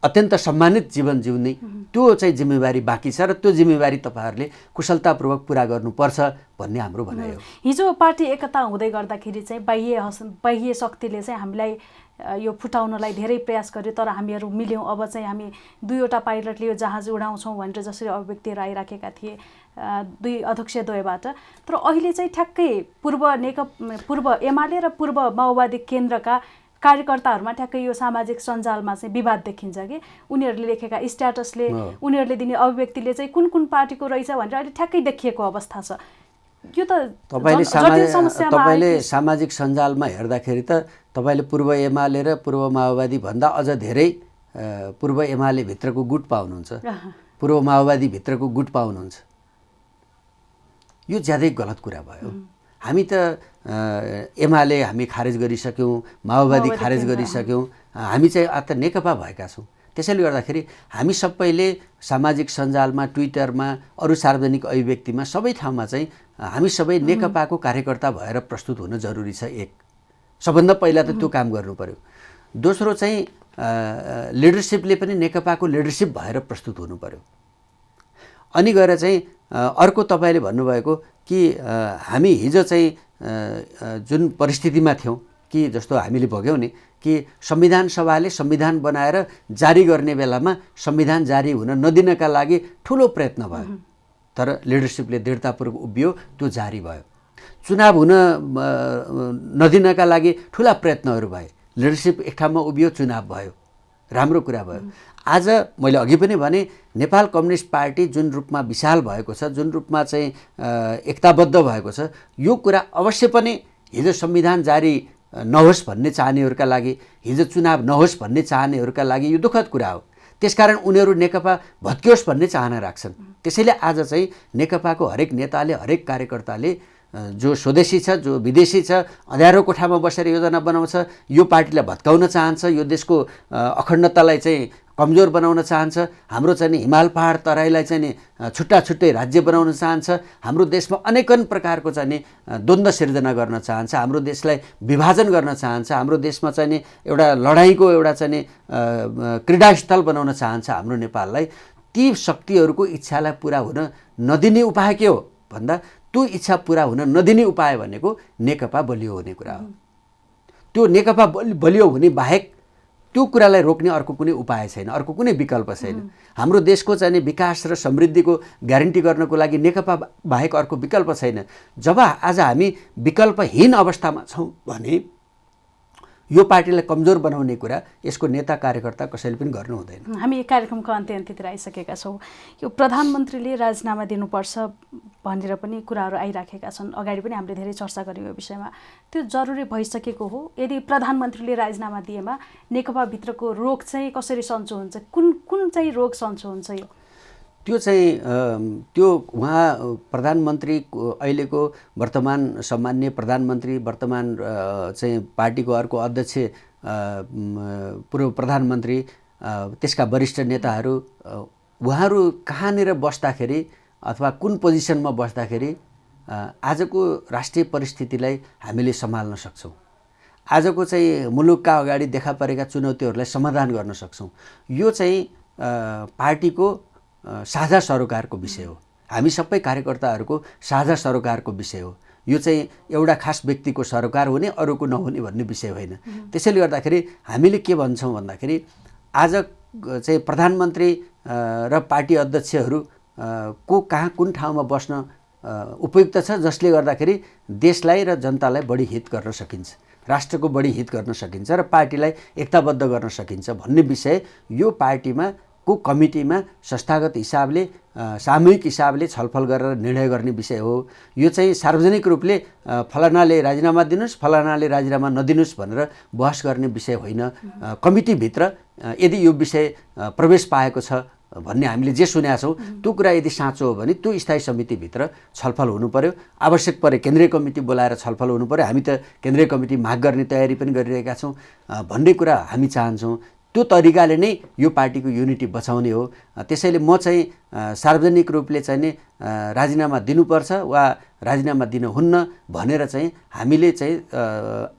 [SPEAKER 2] अत्यन्त सम्मानित जीवन जिउने त्यो चाहिँ जिम्मेवारी बाँकी छ र त्यो जिम्मेवारी तपाईँहरूले कुशलतापूर्वक पुरा गर्नुपर्छ भन्ने हाम्रो भनाइ हो।
[SPEAKER 1] हिजो पार्टी एकता हुँदै गर्दाखेरि चाहिँ बाह्य शक्तिले चाहिँ हामीलाई यो फुटाउनलाई धेरै प्रयास गर्यो, तर हामीहरू मिल्यौँ। अब चाहिँ हामी 2वटा पाइलटले यो जहाज उडाउँछौँ भनेर जसरी अभिव्यक्तिहरू आइराखेका थिए 2 अध्यक्षद्वयबाट, तर अहिले चाहिँ ठ्याक्कै पूर्व एमाले र पूर्व माओवादी केन्द्रका कार्यकर्ताहरूमा ठ्याक्कै यो सामाजिक सञ्जालमा चाहिँ विवाद देखिन्छ कि उनीहरूले लेखेका स्ट्याटसले, उनीहरूले दिने अभिव्यक्तिले चाहिँ कुन कुन पार्टीको रहेछ भनेर अहिले ठ्याक्कै देखिएको अवस्था छ। यो त
[SPEAKER 2] तपाईँले सामाजिक सञ्जालमा हेर्दाखेरि त तपाईँले पूर्व एमाले र पूर्व माओवादी भन्दा अझ धेरै पूर्व एमाले भित्रको गुट पाउनुहुन्छ, पूर्व माओवादी भित्रको गुट पाउनुहुन्छ। यो ज्यादै गलत कुरा भयो। हामी त एमाले हामी खारेज गरिसक्यौँ, माओवादी खारेज गरिसक्यौँ, हामी चाहिँ त नेकपा भएका छौँ। त्यसैले गर्दाखेरि हामी सबैले सामाजिक सञ्जालमा, ट्विटरमा, अरू सार्वजनिक अभिव्यक्तिमा सबै ठाउँमा चाहिँ हामी सबै नेकपाको कार्यकर्ता भएर प्रस्तुत हुन जरुरी छ। एक सबभन्दा पहिला त त्यो काम गर्नु पर्यो। दोस्रो चाहिँ लिडरसिपले पनि नेकपाको लिडरसिप भएर प्रस्तुत हुनु पर्यो। अनि गएर चाहिँ अर्को तपाईँले भन्नुभएको कि हामी हिजो चाहिँ जुन परिस्थितिमा थियौँ कि जस्तो हामीले भोग्यौँ नि कि संविधान सभाले संविधान बनाएर जारी गर्ने बेलामा संविधान जारी हुन नदिनका लागि ठुलो प्रयत्न भयो, तर लिडरसिपले दृढतापूर्वक उभियो, त्यो जारी भयो। चुनाव हुन नदिनका लागि ठुला प्रयत्नहरू भए, लिडरसिप एक ठाउँमा उभियो, चुनाव भयो, राम्रो कुरा भयो। आज मैले अघि पनि भने नेपाल कम्युनिस्ट पार्टी जुन रूपमा विशाल भएको छ, जुन रूपमा चाहिँ एकताबद्ध भएको छ, यो कुरा अवश्य पनि हिजो संविधान जारी नहोस् भन्ने चाहनेहरूका लागि, हिजो चुनाव नहोस् भन्ने चाहनेहरूका लागि यो दुःखद कुरा हो। त्यसकारण उनीहरू नेकपा भत्कियोस् भन्ने चाहना राख्छन्। त्यसैले आज चाहिँ नेकपाको हरेक नेताले, हरेक कार्यकर्ताले, जो स्वदेशी छ, जो विदेशी छ, अँध्यारो कोठामा बसेर योजना बनाउँछ, यो पार्टीलाई भत्काउन चाहन्छ, यो देशको अखण्डतालाई चाहिँ कमजोर बनाउन चाहन्छ, हाम्रो चाहिँ नि हिमाल पहाड तराईलाई चाहिँ नि छुट्टा छुट्टै राज्य बनाउन चाहन्छ, हाम्रो देशमा अनेकन प्रकारको चाहिँ नि द्वन्द्व सिर्जना गर्न चाहन्छ, हाम्रो देशलाई विभाजन गर्न चाहन्छ, हाम्रो देशमा चाहिँ नि एउटा लडाइँको एउटा चाहिँ नि क्रीडास्थल बनाउन चाहन्छ हाम्रो नेपाललाई। ती शक्तिहरूको इच्छालाई पुरा हुन नदिने उपाय के हो भन्दा त्यो इच्छा पुरा हुन नदिने उपाय भनेको नेकपा बलियो हुने कुरा हो। त्यो नेकपा बलियो हुने बाहेक त्यो कुरालाई रोक्ने अर्को कुनै उपाय छैन, अर्को कुनै विकल्प छैन। हाम्रो देशको चाहिँ विकास र समृद्धिको ग्यारेन्टी गर्नको लागि नेकपा बाहेक अर्को विकल्प छैन। जब आज हामी विकल्पहीन अवस्थामा छौँ भने यो पार्टीलाई कमजोर बनाउने कुरा यसको नेता कार्यकर्ता कसैले पनि गर्नु हुँदैन।
[SPEAKER 1] हामी कार्यक्रमको अन्त्यतिर आइसकेका छौँ। यो प्रधानमन्त्रीले राजीनामा दिनुपर्छ भनेर पनि कुराहरू आइराखेका छन्, अगाडि पनि हामीले धेरै चर्चा गऱ्यौँ यो विषयमा। त्यो जरुरी भइसकेको हो? यदि प्रधानमन्त्रीले राजीनामा दिएमा नेकपाभित्रको रोग चाहिँ कसरी सन्चो हुन्छ? कुन चाहिँ रोग सन्चो हुन्छ? यो
[SPEAKER 2] त्यो चाहिँ त्यो उहाँ प्रधानमन्त्री अहिलेको वर्तमान सम्माननीय प्रधानमन्त्री, वर्तमान चाहिँ पार्टीको अर्को अध्यक्ष, पूर्व प्रधानमन्त्री, त्यसका वरिष्ठ नेताहरू, उहाँहरू कहाँनिर बस्दाखेरि अथवा कुन पोजिसनमा बस्दाखेरि आजको राष्ट्रिय परिस्थितिलाई हामीले सम्हाल्न सक्छौँ, आजको चाहिँ मुलुकका अगाडि देखा परेका चुनौतीहरूलाई समाधान गर्न सक्छौँ, यो चाहिँ पार्टीको साझा सरोकारको विषय हो। हामी सबै कार्यकर्ताहरूको साझा सरोकारको विषय हो। यो चाहिँ एउटा खास व्यक्तिको सरोकार हुने, अरूको नहुने भन्ने विषय होइन। त्यसैले गर्दाखेरि हामीले के भन्छौँ भन्दाखेरि आज चाहिँ प्रधानमन्त्री र पार्टी अध्यक्षहरू को कहाँ कुन ठाउँमा बस्न उपयुक्त छ, जसले गर्दाखेरि देशलाई र जनतालाई बढी हित गर्न सकिन्छ, राष्ट्रको बढी हित गर्न सकिन्छ र पार्टीलाई एकताबद्ध गर्न सकिन्छ भन्ने विषय यो पार्टीमा को कमिटीमा संस्थागत हिसाबले, सामूहिक हिसाबले छलफल गरेर निर्णय गर्ने विषय हो। यो चाहिँ सार्वजनिक रूपले फलानाले राजीनामा दिनुहोस्, फलानाले राजीनामा नदिनुहोस् भनेर बहस गर्ने विषय होइन। कमिटीभित्र यदि यो विषय प्रवेश पाएको छ भन्ने हामीले जे सुनेका छौँ त्यो कुरा यदि साँचो हो भने त्यो स्थायी समितिभित्र छलफल हुनु पर्यो। आवश्यक परे केन्द्रीय कमिटी बोलाएर छलफल हुनु पर्यो। हामी त केन्द्रीय कमिटी माग गर्ने तयारी पनि गरिरहेका छौँ भन्ने कुरा हामी चाहन्छौँ। त्यो तरिकाले नै यो पार्टीको युनिटी बचाउने हो। त्यसैले म चाहिँ सार्वजनिक रूपले चाहिँ नि राजीनामा दिनुपर्छ वा राजीनामा दिनुहुन्न भनेर चाहिँ हामीले चाहिँ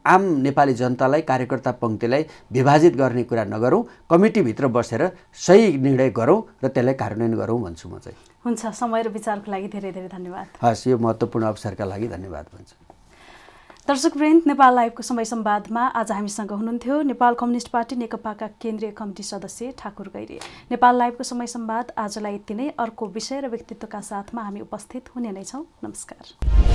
[SPEAKER 2] आम नेपाली जनतालाई, कार्यकर्ता पङ्क्तिलाई विभाजित गर्ने कुरा नगरौँ, कमिटीभित्र बसेर सही निर्णय गरौँ र त्यसलाई कार्यान्वयन गरौँ भन्छु म चाहिँ।
[SPEAKER 1] हुन्छ, समय र विचारको लागि धेरै धेरै धन्यवाद।
[SPEAKER 2] हस्, यो महत्त्वपूर्ण अवसरका लागि धन्यवाद भन्छु।
[SPEAKER 1] दर्शकवृन्द, नेपाल लाइभको समय संवादमा आज हामीसँग हुनुहुन्थ्यो नेपाल कम्युनिस्ट पार्टी नेकपाका केन्द्रीय कमिटी सदस्य ठाकुर गैरे। नेपाल लाइभको समय संवाद आजलाई यति नै। अर्को विषय र व्यक्तित्वका साथमा हामी उपस्थित हुने नै छौँ। नमस्कार।